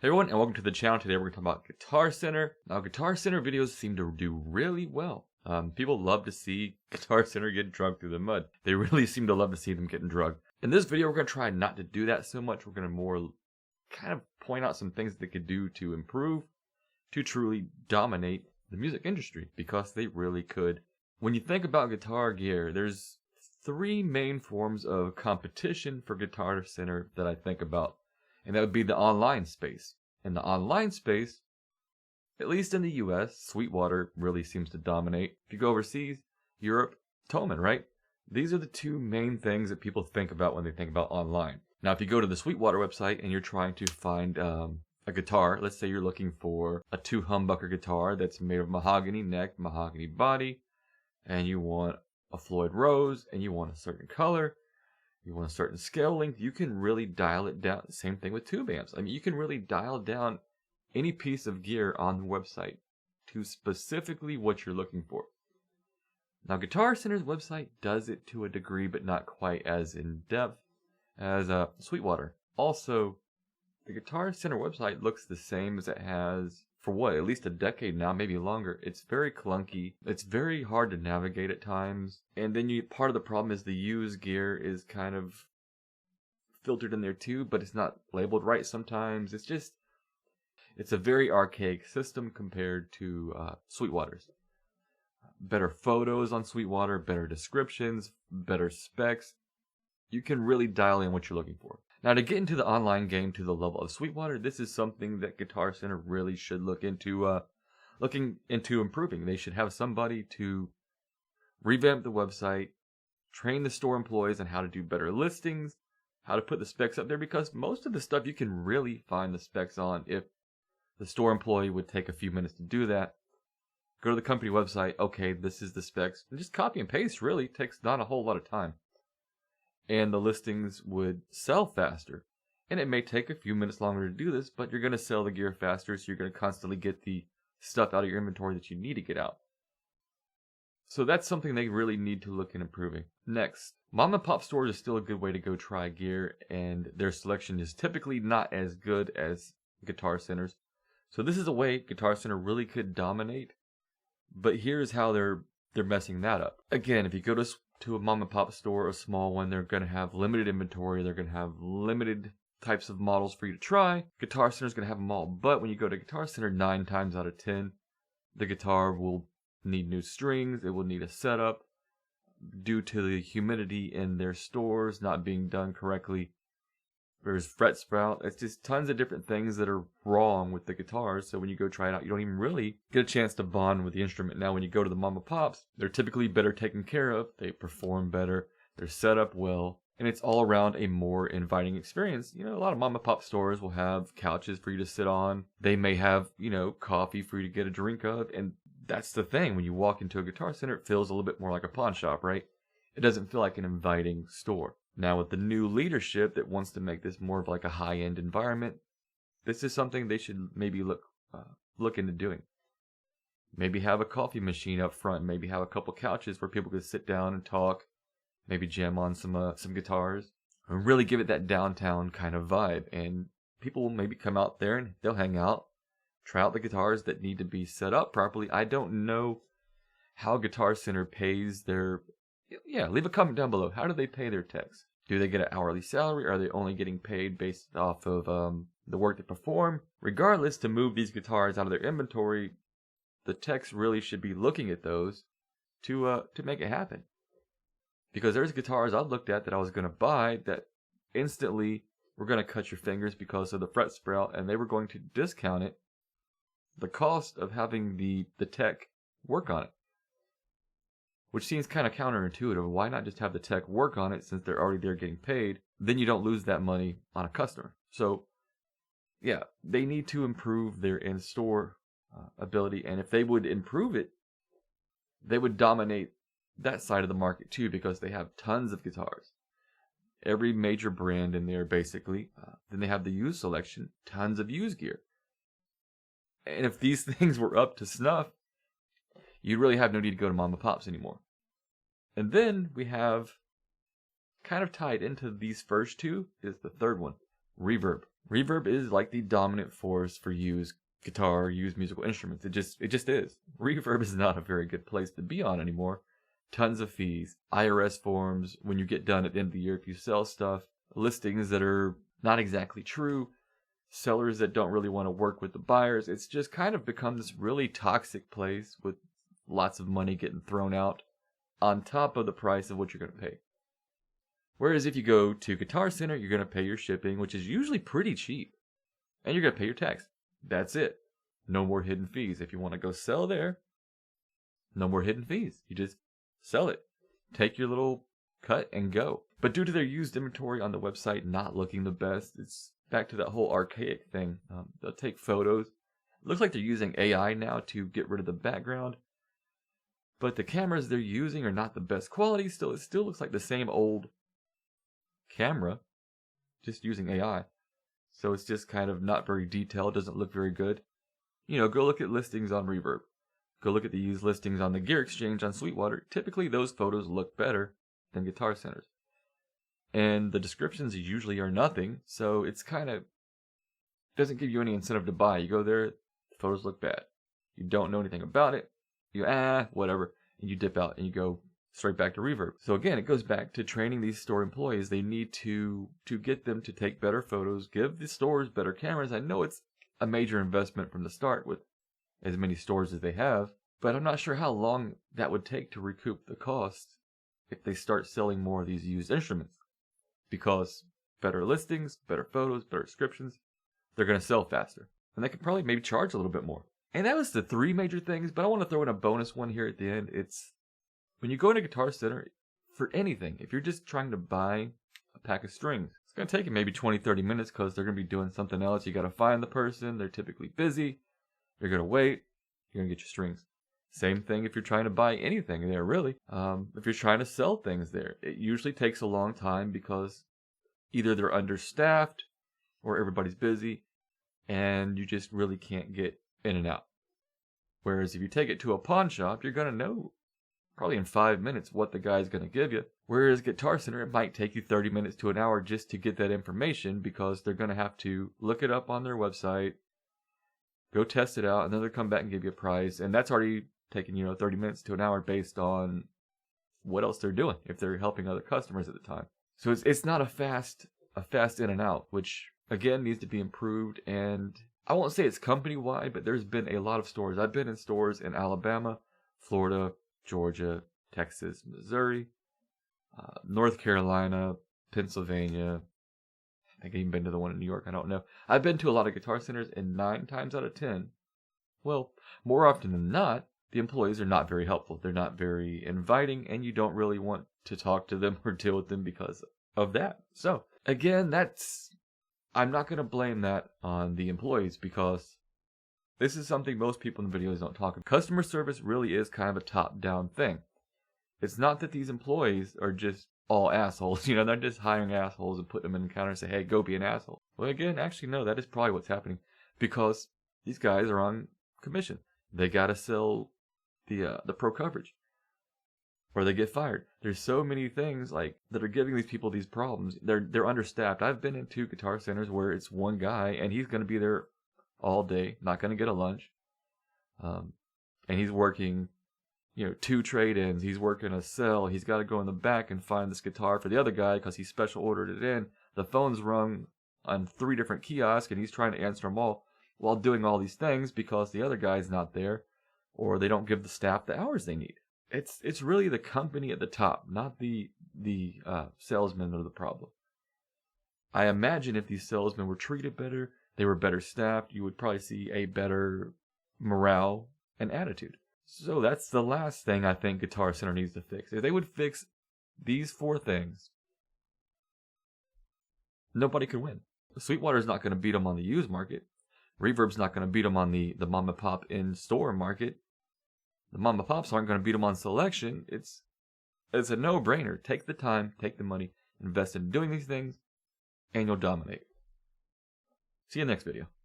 Hey everyone, and welcome to the channel. Today we're going to talk about Guitar Center. Now, Guitar Center videos seem to do really well. People love to see Guitar Center get drugged through the mud. They really seem to love to see them getting drugged. In this video, we're going to try not to do that so much. We're going to more kind of point out some things they could do to improve, to truly dominate the music industry, because they really could. When you think about guitar gear, there's three main forms of competition for Guitar Center that I think about. And that would be the online space. In the online space, at least in the US, Sweetwater really seems to dominate. If you go overseas, Europe, Thomann, right? These are the two main things that people think about when they think about online. Now, if you go to the Sweetwater website and you're trying to find a guitar, let's say you're looking for a 2-humbucker guitar that's made of mahogany neck, mahogany body, and you want a Floyd Rose, and you want a certain color, you want a certain scale length, you can really dial it down. Same thing with tube amps. I mean, you can really dial down any piece of gear on the website to specifically what you're looking for. Now, Guitar Center's website does it to a degree, but not quite as in-depth as Sweetwater. Also, the Guitar Center website looks the same as it has for at least a decade now, maybe longer. It's very clunky. It's very hard to navigate at times. And then part of the problem is the used gear is kind of filtered in there too, but it's not labeled right sometimes. It's a very archaic system compared to Sweetwater's. Better photos on Sweetwater, better descriptions, better specs. You can really dial in what you're looking for. Now, to get into the online game to the level of Sweetwater, this is something that Guitar Center really should look into improving. They should have somebody to revamp the website, train the store employees on how to do better listings, how to put the specs up there, because most of the stuff you can really find the specs on if the store employee would take a few minutes to do that. Go to the company website, okay, this is the specs, and just copy and paste. Really takes not a whole lot of time. And the listings would sell faster. And it may take a few minutes longer to do this, but you're going to sell the gear faster, so you're going to constantly get the stuff out of your inventory that you need to get out. So that's something they really need to look at improving. Next, mom and pop stores are still a good way to go try gear, and their selection is typically not as good as Guitar Center's. So this is a way Guitar Center really could dominate, but here's how they're messing that up. Again, if you go to a mom and pop store, a small one, they're going to have limited inventory. They're going to have limited types of models for you to try. Guitar Center's going to have them all. But when you go to Guitar Center, 9 times out of 10, the guitar will need new strings. It will need a setup due to the humidity in their stores not being done correctly. There's fret sprout. It's just tons of different things that are wrong with the guitars. So when you go try it out, you don't even really get a chance to bond with the instrument. Now, when you go to the mom and pops, they're typically better taken care of. They perform better. They're set up well. And it's all around a more inviting experience. You know, a lot of mom and pop stores will have couches for you to sit on. They may have, coffee for you to get a drink of. And that's the thing. When you walk into a Guitar Center, it feels a little bit more like a pawn shop, right? It doesn't feel like an inviting store. Now, with the new leadership that wants to make this more of like a high-end environment, this is something they should maybe look into doing. Maybe have a coffee machine up front. Maybe have a couple couches where people could sit down and talk. Maybe jam on some guitars. And really give it that downtown kind of vibe. And people will maybe come out there and they'll hang out, try out the guitars that need to be set up properly. I don't know how Guitar Center pays their... Yeah, leave a comment down below. How do they pay their techs? Do they get an hourly salary? Are they only getting paid based off of the work they perform? Regardless, to move these guitars out of their inventory, the techs really should be looking at those to make it happen. Because there's guitars I looked at that I was going to buy that instantly were going to cut your fingers because of the fret sprout, and they were going to discount it, the cost of having the tech work on it. Which seems kind of counterintuitive. Why not just have the tech work on it since they're already there getting paid? Then you don't lose that money on a customer. So, yeah, they need to improve their in-store ability. And if they would improve it, they would dominate that side of the market too, because they have tons of guitars. Every major brand in there, basically. Then they have the used selection, tons of used gear. And if these things were up to snuff, you'd really have no need to go to mom and pops anymore. And then we have, kind of tied into these first two, is the third one, reverb. Reverb is like the dominant force for used guitar, used musical instruments. It just is. Reverb is not a very good place to be on anymore. Tons of fees, IRS forms when you get done at the end of the year if you sell stuff, listings that are not exactly true, sellers that don't really want to work with the buyers. It's just kind of become this really toxic place with lots of money getting thrown out on top of the price of what you're going to pay. Whereas if you go to Guitar Center, you're going to pay your shipping, which is usually pretty cheap. And you're going to pay your tax. That's it. No more hidden fees. If you want to go sell there, no more hidden fees. You just sell it. Take your little cut and go. But due to their used inventory on the website not looking the best, it's back to that whole archaic thing. They'll take photos. It looks like they're using AI now to get rid of the background. But the cameras they're using are not the best quality. Still, it still looks like the same old camera, just using AI. So it's just kind of not very detailed, doesn't look very good. You know, go look at listings on Reverb. Go look at the used listings on the Gear Exchange on Sweetwater. Typically those photos look better than Guitar Center's. And the descriptions usually are nothing, so it's kind of doesn't give you any incentive to buy. You go there, the photos look bad. You don't know anything about it. You whatever, and you dip out and you go straight back to Reverb. So again, it goes back to training these store employees. They need to get them to take better photos, give the stores better cameras. I know it's a major investment from the start with as many stores as they have, but I'm not sure how long that would take to recoup the cost if they start selling more of these used instruments. Because better listings, better photos, better descriptions, they're going to sell faster. And they could probably maybe charge a little bit more. And that was the 3 major things, but I want to throw in a bonus one here at the end. It's when you go into Guitar Center, for anything, if you're just trying to buy a pack of strings, it's going to take you maybe 20-30 minutes because they're going to be doing something else. You got to find the person. They're typically busy. You're going to wait. You're going to get your strings. Same thing if you're trying to buy anything there, really. If you're trying to sell things there, it usually takes a long time because either they're understaffed or everybody's busy and you just really can't get in and out. Whereas if you take it to a pawn shop, you're going to know probably in 5 minutes what the guy's going to give you. Whereas Guitar Center, it might take you 30 minutes to an hour just to get that information because they're going to have to look it up on their website, go test it out, and then they'll come back and give you a price. And that's already taking, 30 minutes to an hour based on what else they're doing if they're helping other customers at the time. So it's not a fast in and out, which again needs to be improved. And I won't say it's company-wide, but there's been a lot of stores. I've been in stores in Alabama, Florida, Georgia, Texas, Missouri, North Carolina, Pennsylvania. I think I've even been to the one in New York. I don't know. I've been to a lot of Guitar Centers, and 9 times out of 10, well, more often than not, the employees are not very helpful. They're not very inviting, and you don't really want to talk to them or deal with them because of that. So, again, I'm not going to blame that on the employees because this is something most people in the videos don't talk about. Customer service really is kind of a top-down thing. It's not that these employees are just all assholes. They're just hiring assholes and putting them in the counter and say, hey, go be an asshole. Well, again, actually, no, that is probably what's happening because these guys are on commission. They got to sell the pro coverage or they get fired. There's so many things that are giving these people these problems. They're understaffed. I've been in 2 Guitar Centers where it's one guy and he's going to be there all day, not going to get a lunch. And he's working, 2 trade-ins. He's working a sell. He's got to go in the back and find this guitar for the other guy because he special ordered it in. The phone's rung on 3 different kiosks and he's trying to answer them all while doing all these things because the other guy's not there or they don't give the staff the hours they need. It's really the company at the top, not the salesmen that are the problem. I imagine if these salesmen were treated better, they were better staffed, you would probably see a better morale and attitude. So that's the last thing I think Guitar Center needs to fix. If they would fix these 4 things, nobody could win. Sweetwater's not going to beat them on the used market. Reverb's not going to beat them on the mom and pop in-store market. The mom and pops aren't going to beat them on selection. It's a no-brainer. Take the time, take the money, invest in doing these things, and you'll dominate. See you next video.